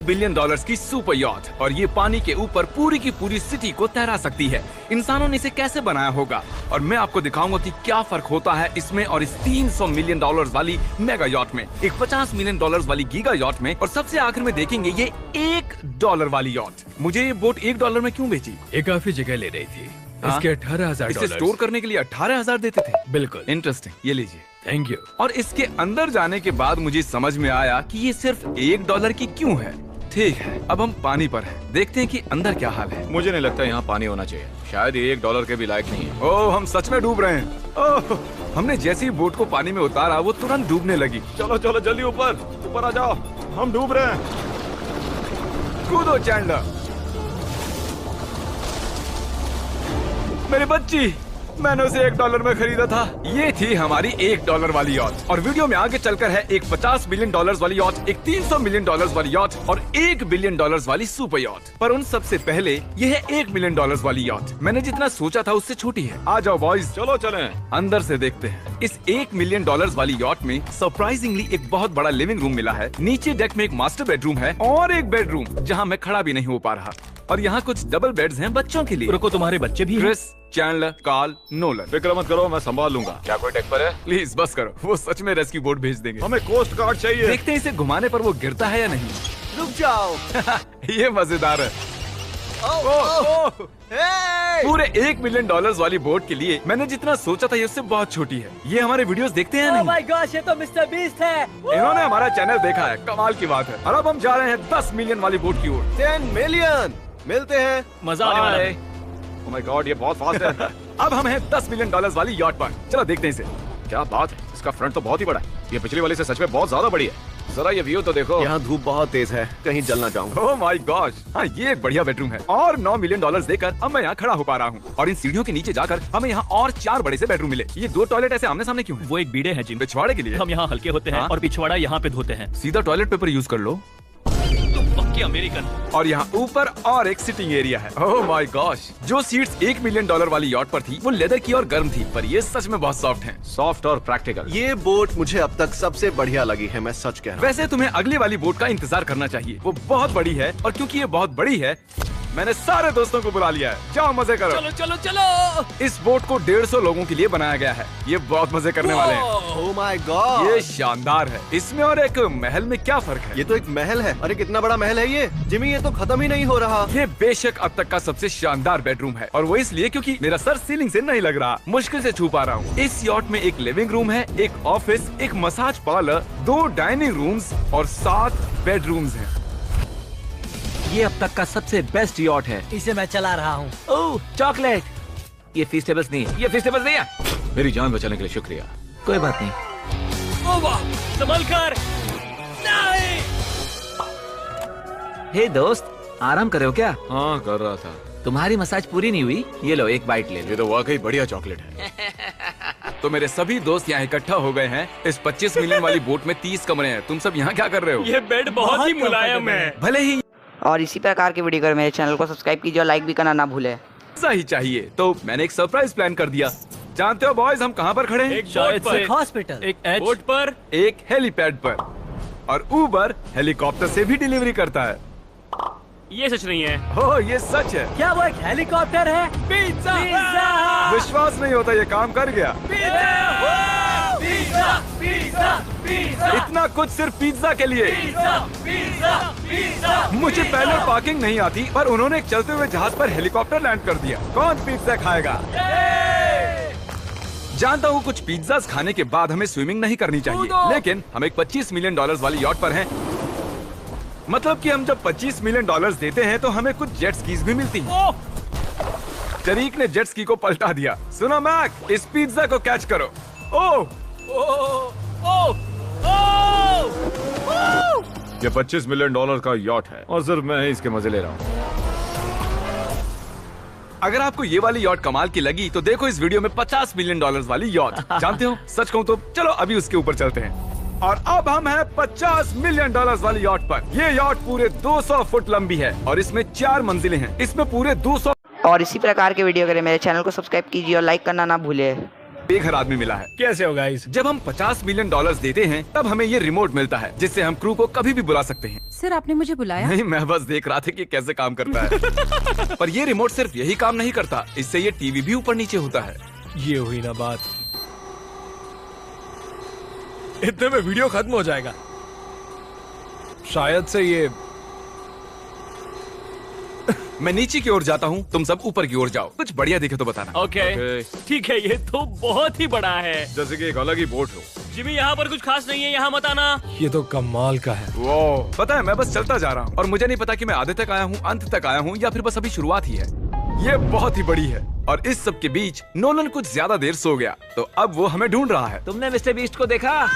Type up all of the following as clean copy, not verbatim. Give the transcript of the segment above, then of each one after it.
Billion dollars की super yacht, और ये पानी के ऊपर पूरी की पूरी सिटी को तैरा सकती है। इंसानों ने इसे कैसे बनाया होगा, और मैं आपको दिखाऊंगा कि क्या फर्क होता है इसमें और इस 300 मिलियन डॉलर्स वाली मेगा यॉट में, एक 50 मिलियन डॉलर्स वाली गीगा यॉट में, और सबसे आखिर में देखेंगे ये $1 वाली यॉट। मुझे ये बोट $1 में क्यों बेची? ये काफी जगह ले रही थी। इसके $18,000 इसे स्टोर करने के लिए 18,000 देते थे। बिल्कुल। इंटरेस्टिंग, ये लीजिए। Thank you. और इसके अंदर जाने के बाद मुझे समझ में आया कि ये सिर्फ $1 की क्यों है। ठीक है, अब हम पानी पर हैं, देखते हैं कि अंदर क्या हाल है। मुझे नहीं लगता यहाँ पानी होना चाहिए, शायद ये $1 के भी लायक नहीं है। ओह, हम सच में डूब रहे हैं। ओह, हमने जैसे ही बोट को पानी में उतारा वो तुरंत डूबने लगी। चलो चलो जल्दी ऊपर ऊपर आ जाओ, हम डूब रहे हैं। कूदो चैंडलर। मेरी बच्ची, मैंने उसे $1 में खरीदा था। ये थी हमारी $1 वाली यॉट, और वीडियो में आगे चलकर है एक 50 मिलियन डॉलर्स वाली यॉट, एक 300 मिलियन डॉलर्स वाली यॉट और $1 बिलियन वाली सुपर यॉट। पर उन सबसे पहले ये है $1 मिलियन वाली यॉट। मैंने जितना सोचा था उससे छोटी है। आ जाओ बॉयज, चलो चलें। अंदर से देखते हैं। इस $1 मिलियन वाली यॉट में सरप्राइजिंगली एक बहुत बड़ा लिविंग रूम मिला है। नीचे डेक में एक मास्टर बेडरूम है और एक बेडरूम जहाँ मैं खड़ा भी नहीं हो पा रहा, और यहाँ कुछ डबल बेड्स हैं बच्चों के लिए। रुको, तुम्हारे बच्चे भी हैं? Chris, Chandler, Carl, Nolan. फिक्र मत करो, मैं संभाल लूंगा। क्या कोई डेक पर है? प्लीज बस करो, वो सच में रेस्क्यू बोट भेज देंगे। हमें कोस्ट गार्ड चाहिए। देखते हैं इसे घुमाने पर वो गिरता है या नहीं। रुक जाओ। ये मजेदार है। पूरे $1 मिलियन वाली बोट के लिए मैंने जितना सोचा था ये उससे बहुत छोटी है। ये हमारे वीडियोस देखते हैं ओह नहीं? माय गॉश, ये तो मिस्टर बीस्ट है। इन्होंने हमारा चैनल देखा है, कमाल की बात है। और अब हम जा रहे हैं 10 मिलियन वाली बोट की ओर। 10 मिलियन मिलते हैं। मजा आने वाला है। ओह माय गॉड, ये बहुत फास्ट है। अब हम हैं $10 मिलियन वाली यॉट पर। चलो देखते हैं इसे। क्या बात है, इसका फ्रंट तो बहुत ही बड़ा है। ये पिछली वाली से सच में बहुत ज्यादा बड़ी है। जरा ये व्यू तो देखो। यहाँ धूप बहुत तेज है, कहीं जल ना जाऊँ। ओह माय गॉश, हाँ ये एक बढ़िया बेडरूम है। और $9 मिलियन देकर अब मैं यहाँ खड़ा हो पा रहा हूँ। और इन सीढ़ियों के नीचे जाकर हमें यहाँ और 4 बड़े से बेडरूम मिले। ये 2 टॉयलेट ऐसे आमने सामने क्यों है? वो एक बीड़े हैं जिन पिछवाड़े के लिए। हम यहाँ हल्के होते हैं हाँ? और पिछवाड़ा यहाँ पे धोते हैं। सीधा टॉयलेट पेपर यूज कर लो। पक्के अमेरिकन। और यहाँ ऊपर और एक सिटिंग एरिया है। ओह माय गॉश, जो सीट्स $1 मिलियन वाली यॉट पर थी वो लेदर की और गर्म थी, पर ये सच में बहुत सॉफ्ट हैं। सॉफ्ट और प्रैक्टिकल। ये बोट मुझे अब तक सबसे बढ़िया लगी है, मैं सच कह रहा हूँ। वैसे तुम्हें अगली वाली बोट का इंतजार करना चाहिए, वो बहुत बड़ी है। और क्योंकि ये बहुत बड़ी है, मैंने सारे दोस्तों को बुला लिया है। जाओ मजे करो। चलो चलो चलो। इस बोट को 150 लोगों के लिए बनाया गया है। ये बहुत मजे करने वाले हैं। ओह माय गॉड, ये शानदार है। इसमें और एक महल में क्या फर्क है? ये तो एक महल है। अरे कितना बड़ा महल है ये जिमी, ये तो खत्म ही नहीं हो रहा। ये बेशक अब तक का सबसे शानदार बेडरूम है, और वो इसलिए क्योंकि मेरा सर सीलिंग से नहीं लग रहा, मुश्किल से छू पा रहा हूँ। इस यॉट में एक लिविंग रूम है, एक ऑफिस, एक मसाज पार्लर, 2 डाइनिंग रूम्स और 7 बेडरूम्स हैं। ये अब तक का सबसे बेस्ट यॉट है। इसे मैं चला रहा हूँ। ओह चॉकलेट। ये फीस्टेबल्स नहीं है, ये फीस्टेबल्स नहीं है। मेरी जान बचाने के लिए शुक्रिया। कोई बात नहीं। ओ वाह, संभल कर। नहीं। हे दोस्त, आराम कर रहे हो क्या? हाँ कर रहा था। तुम्हारी मसाज पूरी नहीं हुई, ये लो एक बाइट ले लो। ये तो वाकई बढ़िया चॉकलेट है। तो मेरे सभी दोस्त यहाँ इकट्ठा हो गए हैं। इस 25 मिलियन वाली बोट में 30 कमरे हैं। तुम सब यहाँ क्या कर रहे हो? ये बेड बहुत ही मुलायम है। भले ही और इसी प्रकार के वीडियो के लिए मेरे चैनल को सब्सक्राइब कीजिए और लाइक भी करना ना भूलें। ऐसा ही चाहिए, तो मैंने एक सरप्राइज प्लान कर दिया। जानते हो बॉयज, हम कहाँ पर खड़े हैं? एक शायद से हॉस्पिटल, एक बोट पर, एक हेलीपैड पर। और उबर हेलीकॉप्टर से भी डिलीवरी करता है। ये सच नहीं है। हो, ये सच है। क्या वो एक हेलीकॉप्टर है? पिज्जा। विश्वास नहीं होता, ये काम कर गया। पिज्जा पिज्जा पिज्जा इतना कुछ सिर्फ पिज्जा के लिए। मुझे पहले पार्किंग नहीं आती, पर उन्होंने एक चलते हुए जहाज पर हेलीकॉप्टर लैंड कर दिया। कौन पिज्जा खाएगा? जानता हूँ कुछ पिज्जास खाने के बाद हमें स्विमिंग नहीं करनी चाहिए, लेकिन हम एक $25 मिलियन वाली यॉट पर हैं। मतलब कि हम जब $25 मिलियन देते हैं तो हमें कुछ जेट स्कीज भी मिलती हैं। तरीक ने जेट स्की को पलटा दिया। सुनो मैक, इस पिज्जा को कैच करो। ओह ये $25 मिलियन का यॉट है और सिर्फ मैं ही इसके मजे ले रहा हूँ। अगर आपको ये वाली यॉट कमाल की लगी तो देखो इस वीडियो में $50 मिलियन वाली यॉट। जानते हो, सच कहूँ तो चलो अभी उसके ऊपर चलते हैं। और अब हम हैं $50 मिलियन वाली यॉट पर। ये यॉट पूरे 200 फुट लंबी है और इसमें 4 मंजिलें हैं। इसमें पूरे 200। और इसी प्रकार के वीडियो के लिए मेरे चैनल को सब्सक्राइब कीजिए और लाइक करना ना भूलें। बेघर आदमी मिला है। कैसे हो गाइस? जब हम $50 मिलियन देते हैं तब हमें ये रिमोट मिलता है जिससे हम क्रू को कभी भी बुला सकते हैं। सर आपने मुझे बुलाया? नहीं, मैं बस देख रहा था कि कैसे काम करता है। पर ये रिमोट सिर्फ यही काम नहीं करता, इससे ये टीवी भी ऊपर नीचे होता है। ये हुई ना बात, इतने में वीडियो खत्म हो जाएगा। शायद से ये मैं नीचे की ओर जाता हूँ, तुम सब ऊपर की ओर जाओ। कुछ बढ़िया दिखे तो बताना। ओके ठीक है, ये तो बहुत ही बड़ा है। जैसे कि एक अलग ही बोट हो। जिमी यहाँ पर कुछ खास नहीं है, यहाँ मत आना। ये तो कमाल का है। वो पता है, मैं बस चलता जा रहा हूँ और मुझे नहीं पता कि मैं आधे तक आया हूँ, अंत तक आया हूँ या फिर बस अभी शुरुआत ही है। ये बहुत ही बड़ी है और इस सब के बीच नोलन कुछ ज्यादा देर सो गया, तो अब वो हमें ढूंढ रहा है। तुमने मिस्टर बीस्ट को देखा?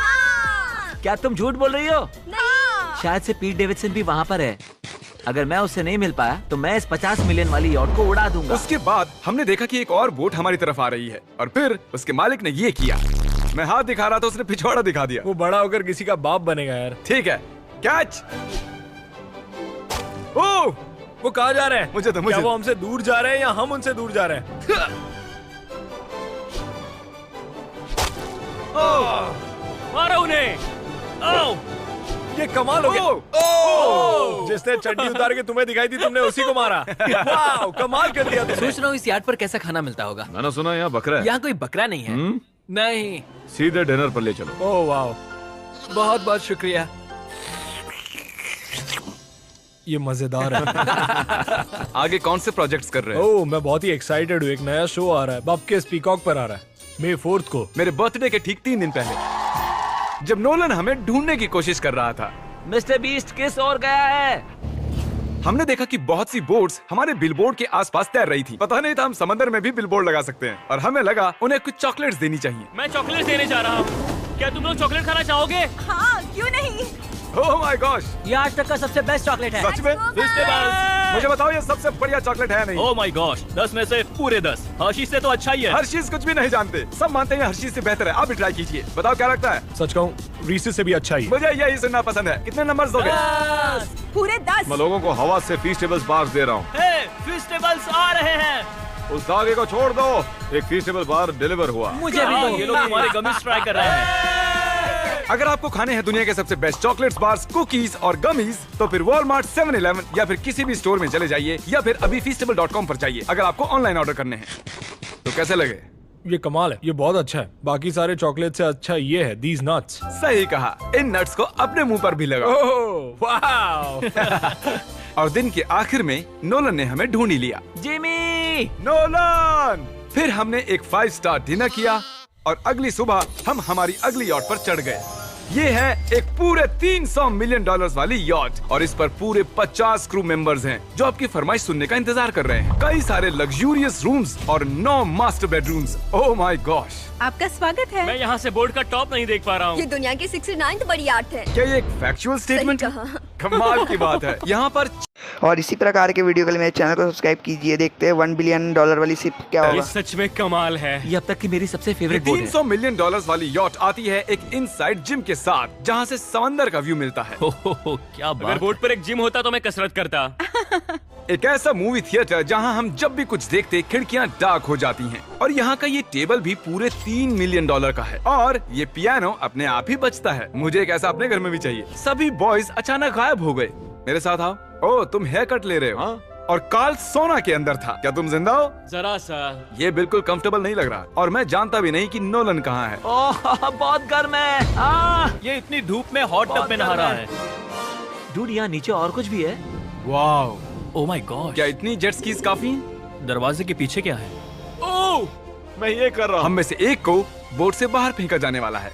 क्या तुम झूठ बोल रही हो? शायद से पीट डेविडसन भी वहाँ पर है। अगर मैं उससे नहीं मिल पाया तो मैं इस 50 मिलियन वाली यॉट को उड़ा दूंगा। उसके बाद हमने देखा कि एक और बोट हमारी तरफ आ रही है और फिर उसके मालिक ने ये किया। मैं हाथ दिखा रहा था, उसने पिछवाड़ा दिखा दिया। वो बड़ा होकर किसी का बाप बनेगा यार। ठीक है, कैच। ओह, वो कहाँ जा रहे हैं? मुझे तो क्या वो हमसे दूर जा रहे हैं या हम उनसे दूर जा रहे हैं? मारो उन्हें। ओह, ये कमाल हो गया। जिसने चड्डी उतार के तुम्हें दिखाई थी तुमने उसी को मारा। वाह, कमाल कर दिया तुमने। सोच रहा हूँ इस यार्ड पर कैसा खाना मिलता होगा। मैंने सुना यहाँ बकरा है। यहाँ कोई बकरा नहीं है। नहीं। सीधे डिनर पर ले चलो। ओह वाह, बहुत बहुत शुक्रिया। ये मजेदार है। आगे कौन से प्रोजेक्ट्स कर रहे हैं? ओह, मैं बहुत ही एक्साइटेड हूँ। एक नया शो आ रहा है, बपके पीकॉक पर आ रहा है May 4 को। मेरे बर्थडे के ठीक 3 दिन पहले, जब नोलन हमें ढूंढने की कोशिश कर रहा था। मिस्टर बीस्ट किस ओर गया है? हमने देखा कि बहुत सी बोट्स हमारे बिलबोर्ड के आसपास तैर रही थी। पता नहीं था हम समंदर में भी बिलबोर्ड लगा सकते हैं और हमें लगा उन्हें कुछ चॉकलेट्स देनी चाहिए। मैं चॉकलेट देने जा रहा हूँ। क्या तुम लोग चॉकलेट खाना चाहोगे? हाँ, क्यों नहीं? ओह माय गॉश, ये आज तक का सबसे बेस्ट चॉकलेट है। सच में? मुझे बताओ, ये सबसे बढ़िया चॉकलेट है नहीं? ओह माय गॉश, 10 में से पूरे 10। हर्शीज से तो अच्छा ही है। हर्शीज कुछ भी नहीं जानते, सब मानते हैं हर्शीज से बेहतर है। आप भी ट्राई कीजिए, बताओ क्या लगता है? सच कहूँ, रीसेस से भी अच्छा ही है। मुझे यही सुनना पसंद है। कितने नंबर्स दोगे? पूरे 10। मैं लोगों को हवा से फीस्टेबल्स बार्स दे रहा हूँ। हे, फेस्टिवल्स आ रहे हैं। उस धागे को छोड़ दो। एक फीस्टेबल बार डिलीवर हुआ। मुझे भी दो। ये लोग हमारे गमीज ट्राई कर रहे हैं। अगर आपको खाने हैं दुनिया के सबसे बेस्ट चॉकलेट्स, बार्स, कुकीज और गमीज, तो फिर वॉलमार्ट, 7-Eleven या फिर किसी भी स्टोर में चले जाइए या फिर अभी feastable.com पर जाइए अगर आपको ऑनलाइन ऑर्डर करने हैं। तो कैसे लगे? ये कमाल है, ये बहुत अच्छा है। बाकी सारे चॉकलेट से अच्छा ये है, these nuts। सही कहा, इन नट्स को अपने मुंह पर भी लगाओ। ओह वाह। और दिन के आखिर में नोलन ने हमें ढूंढ ही लिया। जिमी! नोलन! फिर हमने एक 5 स्टार डिनर किया और अगली सुबह हम हमारी अगली यॉट पर चढ़ गए। ये है एक पूरे $300 मिलियन वाली यॉट और इस पर पूरे 50 क्रू मेंबर्स हैं जो आपकी फरमाइश सुनने का इंतजार कर रहे हैं। कई सारे लग्जूरियस रूम्स और 9 master bedrooms. Oh my gosh, आपका स्वागत है। मैं यहाँ से बोर्ड का टॉप नहीं देख पा रहा ये हूँ। दुनिया की 69th बड़ी आर्ट है। क्या ये एक फैक्चुअल स्टेटमेंट है? कहा। कमाल की बात है। यहाँ पर और इसी प्रकार के वीडियो के लिए मेरे चैनल को सब्सक्राइब कीजिए। देखते हैं $1 बिलियन वाली शिप क्या ये होगा। सच में कमाल है। ये अब तक की मेरी सबसे फेवरेट बोट है। $300 मिलियन वाली यॉट आती है एक इनसाइड जिम के साथ जहाँ से समंदर का व्यू मिलता है। क्या अगर बात। बोर्ड पर एक जिम होता तो मैं कसरत करता। एक ऐसा मूवी थिएटर जहां हम जब भी कुछ देखते खिड़कियां डार्क हो जाती हैं और यहाँ का ये टेबल भी पूरे $3 मिलियन का है और ये पियानो अपने आप ही बजता है। मुझे एक ऐसा अपने घर में भी चाहिए। सभी बॉयज अचानक गायब हो गए। मेरे साथ आओ। ओह, तुम हेयर कट ले रहे हो? हाँ? और कार्ल सोना के अंदर था। क्या तुम जिंदा हो? जरा सा। ये बिल्कुल कंफर्टेबल नहीं लग रहा और मैं जानता भी नहीं कि नोलन कहाँ है। ओह, बहुत गर्म है। ये इतनी धूप में हॉट टब में नहा रहा है। डूड, यहाँ नीचे और कुछ भी है। Wow, oh my God. क्या इतनी जेट स्कीज काफी हैं? दरवाजे के पीछे क्या है? ओह, मैं ये कर रहा हूँ। हम में से एक को बोट से बाहर फेंका जाने वाला है।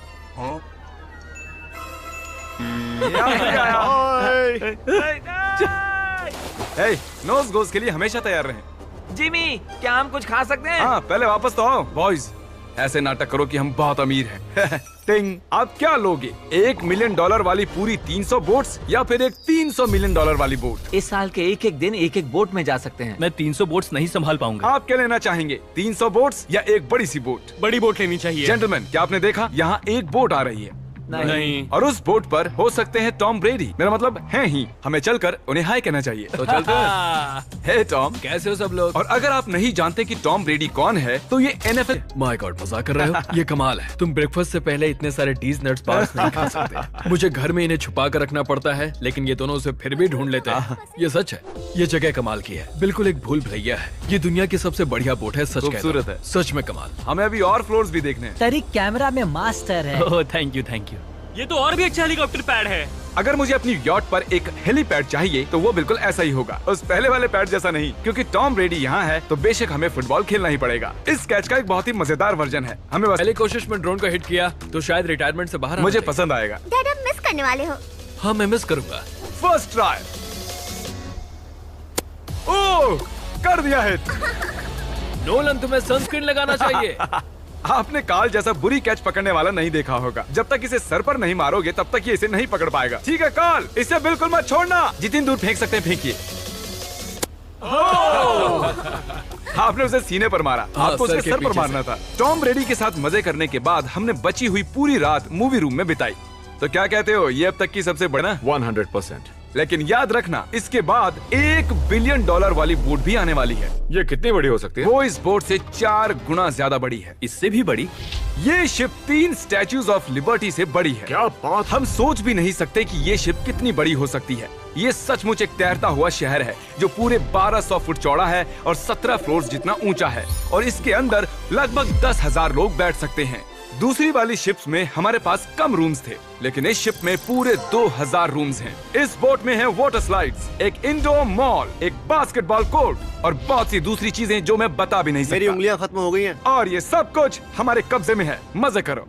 नोज गोज के लिए हमेशा तैयार रहें। जिमी, क्या हम कुछ खा सकते हैं? हाँ, पहले वापस तो आओ। बॉयज, ऐसे नाटक करो कि हम बहुत अमीर हैं। टिंग, आप क्या लोगे? $1 मिलियन वाली पूरी 300 बोट्स या फिर एक $300 मिलियन वाली बोट? इस साल के एक एक दिन एक एक बोट में जा सकते हैं। मैं 300 बोट्स नहीं संभाल पाऊंगा। आप क्या लेना चाहेंगे, 300 बोट्स या एक बड़ी सी बोट? बड़ी बोट लेनी चाहिए। जेंटलमैन, क्या आपने देखा यहाँ एक बोट आ रही है? नहीं। और उस बोट पर हो सकते हैं टॉम ब्रेडी, मेरा मतलब हैं ही। हमें चलकर उन्हें हाय कहना चाहिए। तो चलते हैं। हे टॉम, कैसे हो सब लोग? और अगर आप नहीं जानते कि टॉम ब्रेडी कौन है तो ये NFL। माय गॉड, मजाक कर रहे हो? ये कमाल है। तुम ब्रेकफास्ट से पहले इतने सारे डीज नट्स बार्स नहीं खा सकते। मुझे घर में इन्हें छुपा कर रखना पड़ता है, लेकिन ये दोनों उसे फिर भी ढूंढ लेते हैं। ये सच है, ये जगह कमाल की है, बिल्कुल एक भूल भुलैया है। ये दुनिया की सबसे बढ़िया बोट है, सच कहता हूं। खूबसूरत है। सच में कमाल। हमें अभी और फ्लोर्स भी देखने हैं। तरीक कैमरा में मास्टर है। Oh thank you thank you. ये तो और भी अच्छा हेलीकॉप्टर पैड है। अगर मुझे अपनी यॉट पर एक हेलीपैड चाहिए तो वो बिल्कुल ऐसा ही होगा, उस पहले वाले पैड जैसा नहीं। क्योंकि टॉम ब्रेडी यहाँ है तो बेशक हमें फुटबॉल खेलना ही पड़ेगा। इस कैच का एक बहुत ही मजेदार वर्जन है। हमें बस पहले कोशिश में ड्रोन को हिट किया तो शायद रिटायरमेंट से बाहर मुझे पसंद आएगा। डैड आप मिस करने वाले हो। हाँ मैं मिस करूंगा। First try. ओह, कर दिया हिट। नोलन तुम्हें सनस्क्रीन लगाना चाहिए। आपने काल जैसा बुरी कैच पकड़ने वाला नहीं देखा होगा। जब तक इसे सर पर नहीं मारोगे तब तक ये इसे नहीं पकड़ पाएगा। ठीक है काल, इसे बिल्कुल मत छोड़ना। जितनी दूर फेंक सकते हैं फेंकिए। आपने उसे सीने पर मारा। हाँ, आपको सर उसके के सर पर पीछे मारना था। टॉम ब्रेडी के साथ मजे करने के बाद हमने बची हुई पूरी रात मूवी रूम में बिताई। तो क्या कहते हो, ये अब तक की सबसे बड़ा? 100%। लेकिन याद रखना, इसके बाद $1 बिलियन वाली बोट भी आने वाली है। ये कितनी बड़ी हो सकती है? वो इस बोट से 4 गुना ज्यादा बड़ी है। इससे भी बड़ी? ये शिप 3 स्टैच्यूज ऑफ लिबर्टी से बड़ी है। क्या बात! हम सोच भी नहीं सकते कि ये शिप कितनी बड़ी हो सकती है। ये सचमुच एक तैरता हुआ शहर है जो पूरे 1200 फुट चौड़ा है और 17 फ्लोर्स जितना ऊंचा है, और इसके अंदर लगभग 10,000 लोग बैठ सकते हैं। दूसरी वाली शिप्स में हमारे पास कम रूम्स थे, लेकिन इस शिप में पूरे 2000 रूम्स हैं। इस बोट में है वाटर स्लाइड्स, एक इंडोर मॉल, एक बास्केटबॉल कोर्ट और बहुत सी दूसरी चीजें जो मैं बता भी नहीं सकता। मेरी उंगलियां खत्म हो गई हैं। और ये सब कुछ हमारे कब्जे में है। मजे करो।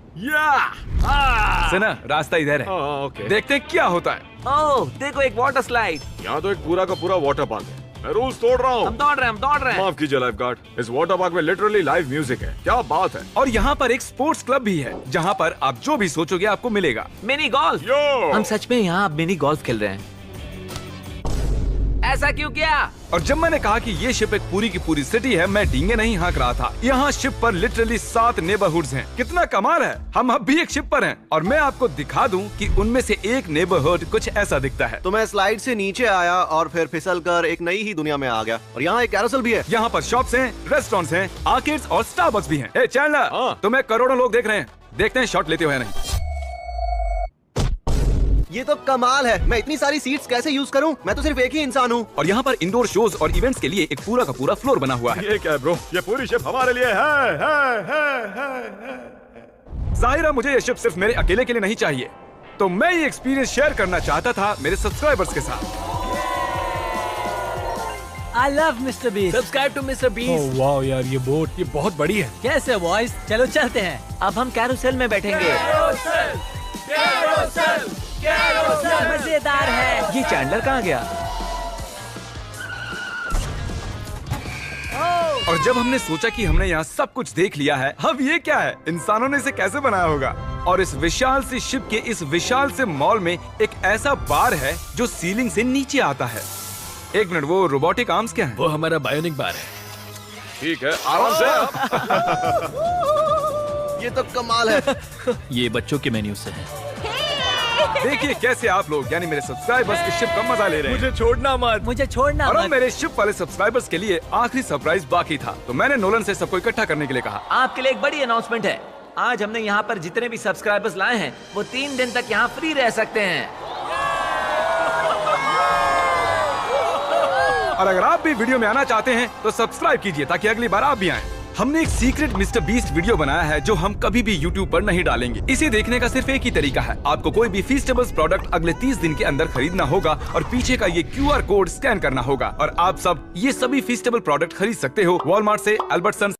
सुना, रास्ता इधर है। ओके। देखते हैं क्या होता है। ओह देखो, एक वाटर स्लाइड। यहाँ तो एक पूरा का पूरा वाटर पार्क है। मैं रूल्स तोड़ रहा हम हूँ। दौड़ रहे हैं। माफ कीजिए लाइफ गार्ड, इस वाटर पार्क में लिटरली लाइव म्यूजिक है। क्या बात है! और यहाँ पर एक स्पोर्ट्स क्लब भी है जहाँ पर आप जो भी सोचोगे आपको मिलेगा। Mini golf. यो! हम सच में यहाँ मिनी गोल्फ खेल रहे हैं। ऐसा क्यों किया? और जब मैंने कहा कि ये शिप एक पूरी की पूरी सिटी है, मैं डींगे नहीं हाँक रहा था। यहाँ शिप पर लिटरली 7 नेबरहुड्स हैं। कितना कमाल है। हम अब भी एक शिप पर हैं और मैं आपको दिखा दूं कि उनमें से एक नेबरहुड कुछ ऐसा दिखता है। तो मैं स्लाइड से नीचे आया और फिर फिसल कर एक नई ही दुनिया में आ गया। और यहाँ एक कैरोसेल भी है। यहाँ पर शॉप्स हैं, रेस्टोरेंट्स हैं, आर्केड्स और स्टारबक्स भी हैं। ए चैंडलर, हाँ। तुम्हें करोड़ों लोग देख रहे हैं। देखते हैं शॉट लेते हो या नहीं। ये तो कमाल है। मैं इतनी सारी सीट्स कैसे यूज करूं? मैं तो सिर्फ एक ही इंसान हूँ। और यहाँ पर इंडोर शोज और इवेंट्स के लिए एक पूरा का पूरा फ्लोर बना हुआ है। ये क्या है ब्रो? ये पूरी शिप हमारे लिए है। जाहिर है मुझे ये शिप सिर्फ मेरे अकेले के लिए नहीं चाहिए, तो मैं ये एक्सपीरियंस शेयर करना चाहता था मेरे सब्सक्राइबर्स के साथ। I love Mister Beast. Subscribe to Mister Beast. वाह यार, ये बोट ये बहुत बड़ी है। कैसे बॉयज, चलो चलते हैं। अब हम कैरोसेल में बैठेंगे। मजेदार है। ये चैंडलर कहाँ गया? और जब हमने सोचा कि हमने यहाँ सब कुछ देख लिया है, अब ये क्या है, इंसानों ने इसे कैसे बनाया होगा। और इस विशाल सी शिप के इस विशाल से मॉल में एक ऐसा बार है जो सीलिंग से नीचे आता है। एक मिनट, वो रोबोटिक आर्म्स क्या है? वो हमारा बायोनिक बार है। ठीक है, आराम से। ये तो कमाल है। ये बच्चों के मेन्यू से है। देखिए कैसे आप लोग यानी मेरे सब्सक्राइबर्स इस शिप का मजा ले रहे हैं। मुझे छोड़ना मत। मुझे छोड़ना और अब मत। मेरे शिप वाले सब्सक्राइबर्स के लिए आखिरी सरप्राइज बाकी था, तो मैंने नोलन से सबको इकट्ठा करने के लिए कहा। आपके लिए एक बड़ी अनाउंसमेंट है। आज हमने यहाँ पर जितने भी सब्सक्राइबर्स लाए हैं वो 3 दिन तक यहाँ फ्री रह सकते हैं। और अगर आप भी वीडियो में आना चाहते हैं तो सब्सक्राइब कीजिए ताकि अगली बार आप भी आएं। हमने एक सीक्रेट मिस्टर बीस्ट वीडियो बनाया है जो हम कभी भी YouTube पर नहीं डालेंगे। इसे देखने का सिर्फ एक ही तरीका है, आपको कोई भी फीस्टेबल्स प्रोडक्ट अगले 30 दिन के अंदर खरीदना होगा और पीछे का ये QR कोड स्कैन करना होगा और आप सब ये सभी फीस्टेबल प्रोडक्ट खरीद सकते हो वॉलमार्ट से, अल्बर्टसन